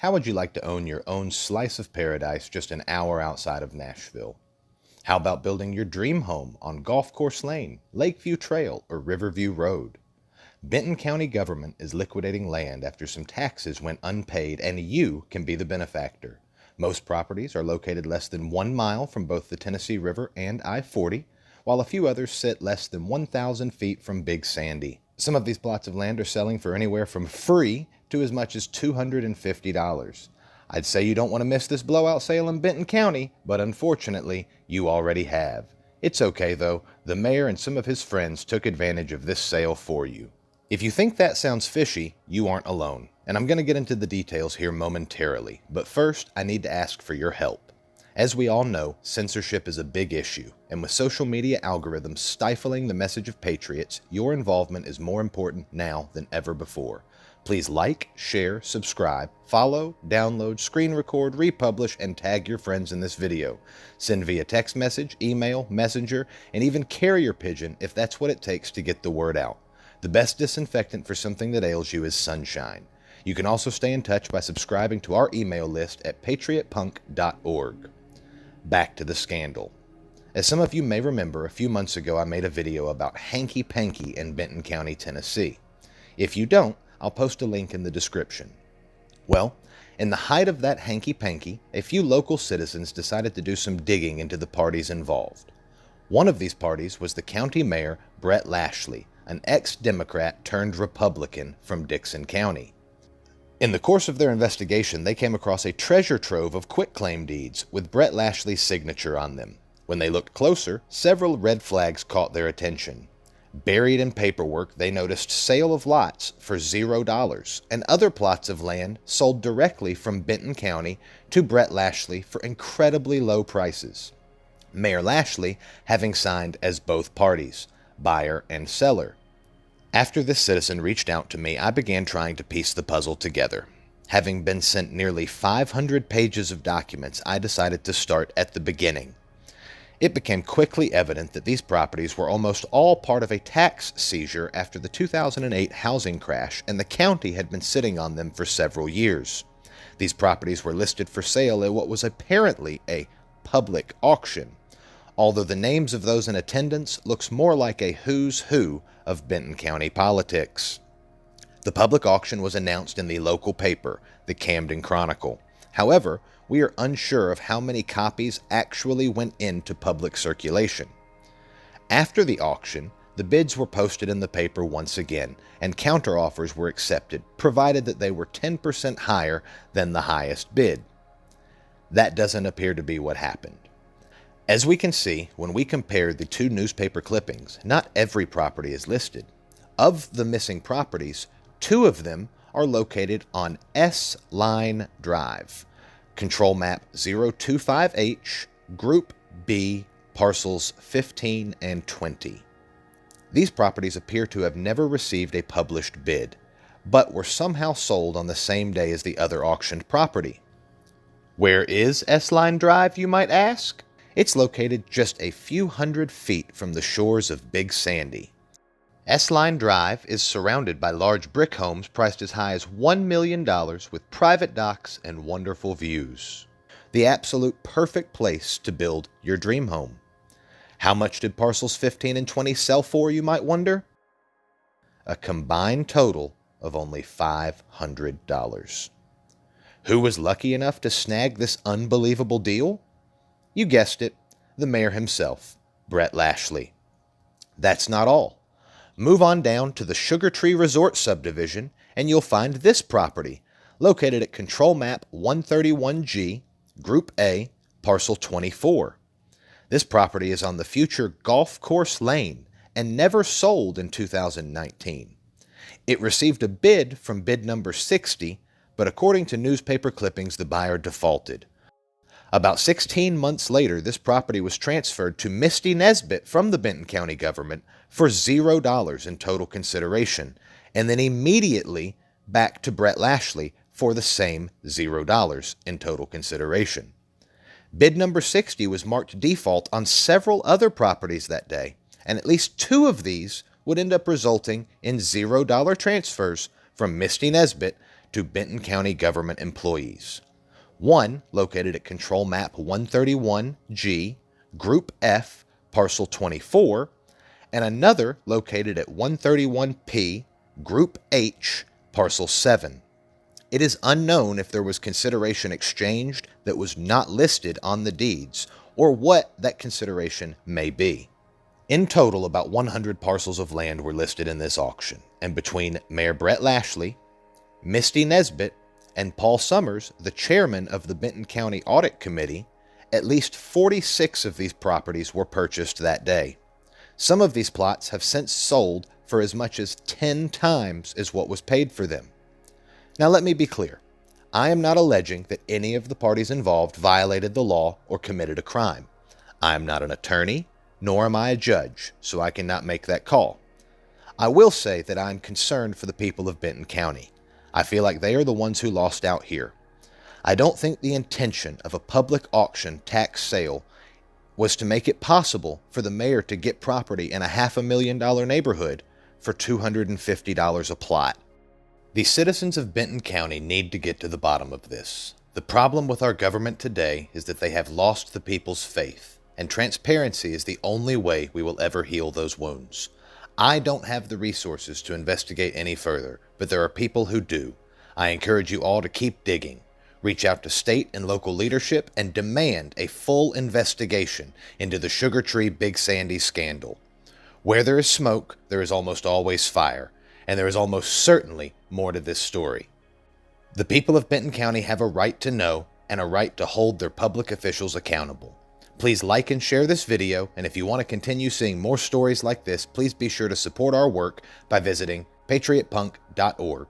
How would you like to own your own slice of paradise just an hour outside of Nashville? How about building your dream home on Golf Course Lane, Lakeview Trail, or Riverview Road? Benton County government is liquidating land after some taxes went unpaid, and you can be the benefactor. Most properties are located less than 1 mile from both the Tennessee River and I-40, while a few others sit less than 1,000 feet from Big Sandy. Some of these plots of land are selling for anywhere from free to as much as $250. I'd say you don't want to miss this blowout sale in Benton County, but unfortunately, you already have. It's okay though, the mayor and some of his friends took advantage of this sale for you. If you think that sounds fishy, you aren't alone, and I'm going to get into the details here momentarily, but first I need to ask for your help. As we all know, censorship is a big issue, and with social media algorithms stifling the message of patriots, your involvement is more important now than ever before. Please like, share, subscribe, follow, download, screen record, republish, and tag your friends in this video. Send via text message, email, messenger, and even carrier pigeon if that's what it takes to get the word out. The best disinfectant for something that ails you is sunshine. You can also stay in touch by subscribing to our email list at patriotpunk.org. Back to the scandal. As some of you may remember, a few months ago I made a video about Hanky Panky in Benton County, Tennessee. If you don't, I'll post a link in the description. Well, in the height of that hanky panky, a few local citizens decided to do some digging into the parties involved. One of these parties was the county mayor, Brett Lashley, an ex-Democrat turned Republican from Dickson County. In the course of their investigation, they came across a treasure trove of quitclaim deeds with Brett Lashley's signature on them. When they looked closer, several red flags caught their attention. Buried in paperwork, they noticed sale of lots for $0 and other plots of land sold directly from Benton County to Brett Lashley for incredibly low prices. Mayor Lashley having signed as both parties, buyer and seller. After this citizen reached out to me, I began trying to piece the puzzle together. Having been sent nearly 500 pages of documents, I decided to start at the beginning. It became quickly evident that these properties were almost all part of a tax seizure after the 2008 housing crash, and the county had been sitting on them for several years. These properties were listed for sale at what was apparently a public auction, although the names of those in attendance looks more like a who's who of Benton County politics. The public auction was announced in the local paper, the Camden Chronicle. However, we are unsure of how many copies actually went into public circulation. After the auction, the bids were posted in the paper once again, and counteroffers were accepted, provided that they were 10% higher than the highest bid. That doesn't appear to be what happened. As we can see, when we compare the two newspaper clippings, not every property is listed. Of the missing properties, 2 of them are located on S-Line Drive, Control Map 025H, Group B, Parcels 15 and 20. These properties appear to have never received a published bid, but were somehow sold on the same day as the other auctioned property. Where is S-Line Drive, you might ask? It's located just a few hundred feet from the shores of Big Sandy. S-Line Drive is surrounded by large brick homes priced as high as $1 million with private docks and wonderful views. The absolute perfect place to build your dream home. How much did parcels 15 and 20 sell for, you might wonder? A combined total of only $500. Who was lucky enough to snag this unbelievable deal? You guessed it, the mayor himself, Brett Lashley. That's not all. Move on down to the Sugartree Resort subdivision, and you'll find this property, located at Control Map 131G, Group A, Parcel 24. This property is on the future Golf Course Lane and never sold in 2019. It received a bid from bid number 60, but according to newspaper clippings, the buyer defaulted. About 16 months later, this property was transferred to Misty Nesbitt from the Benton County government for $0 in total consideration, and then immediately back to Brett Lashley for the same $0 in total consideration. Bid number 60 was marked default on several other properties that day, and at least 2 of these would end up resulting in $0 transfers from Misty Nesbitt to Benton County government employees. One located at Control Map 131G, Group F, Parcel 24, and another located at 131P, Group H, Parcel 7. It is unknown if there was consideration exchanged that was not listed on the deeds, or what that consideration may be. In total, about 100 parcels of land were listed in this auction, and between Mayor Brett Lashley, Misty Nesbitt, and Paul Summers, the chairman of the Benton County Audit Committee, at least 46 of these properties were purchased that day. Some of these plots have since sold for as much as 10 times as what was paid for them. Now let me be clear. I am not alleging that any of the parties involved violated the law or committed a crime. I am not an attorney, nor am I a judge, so I cannot make that call. I will say that I am concerned for the people of Benton County. I feel like they are the ones who lost out here. I don't think the intention of a public auction tax sale was to make it possible for the mayor to get property in a $500,000 neighborhood for $250 a plot. The citizens of Benton County need to get to the bottom of this. The problem with our government today is that they have lost the people's faith, and transparency is the only way we will ever heal those wounds. I don't have the resources to investigate any further, but there are people who do. I encourage you all to keep digging. Reach out to state and local leadership and demand a full investigation into the Sugartree Big Sandy scandal. Where there is smoke, there is almost always fire, and there is almost certainly more to this story. The people of Benton County have a right to know and a right to hold their public officials accountable. Please like and share this video, and if you want to continue seeing more stories like this, please be sure to support our work by visiting patriotpunk.org.